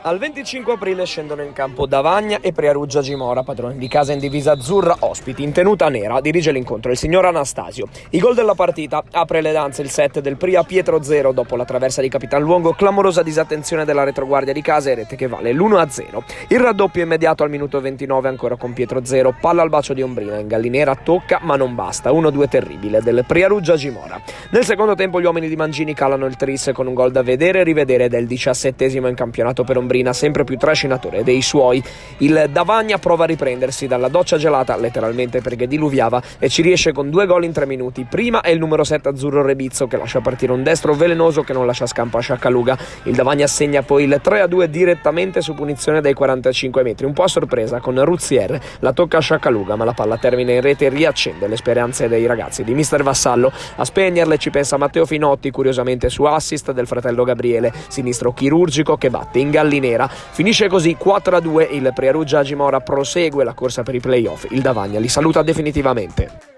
Al 25 aprile scendono in campo Davagna e Priaruggia Gimora, padroni di casa in divisa azzurra, ospiti in tenuta nera. Dirige l'incontro il signor Anastasio. I gol della partita: apre le danze il set del Pria Pietro 0 dopo la traversa di Capitan Luongo, clamorosa disattenzione della retroguardia di casa e rete che vale l'1-0. Il raddoppio immediato al minuto 29 ancora con Pietro 0, palla al bacio di Ombrina, in gallinera tocca ma non basta, 1-2 terribile del Priaruggia Gimora. Nel secondo tempo gli uomini di Mangini calano il tris con un gol da vedere e rivedere del 17° in campionato per Ombrina, sempre più trascinatore dei suoi. Il Davagna prova a riprendersi dalla doccia gelata, letteralmente perché diluviava, e ci riesce con 2 gol in 3 minuti. Prima è il numero 7 azzurro Rebizzo che lascia partire un destro velenoso che non lascia scampo a Sciaccaluga. Il Davagna segna poi il 3-2 direttamente su punizione dai 45 metri, un po' a sorpresa con Ruzier, la tocca a Sciaccaluga ma la palla termina in rete e riaccende le speranze dei ragazzi di mister Vassallo. A spegnerle ci pensa Matteo Finotti, curiosamente su assist del fratello Gabriele, sinistro chirurgico che batte in gallinera. Finisce così 4-2, il Priaruggia Gimora prosegue la corsa per i playoff, il Davagna li saluta definitivamente.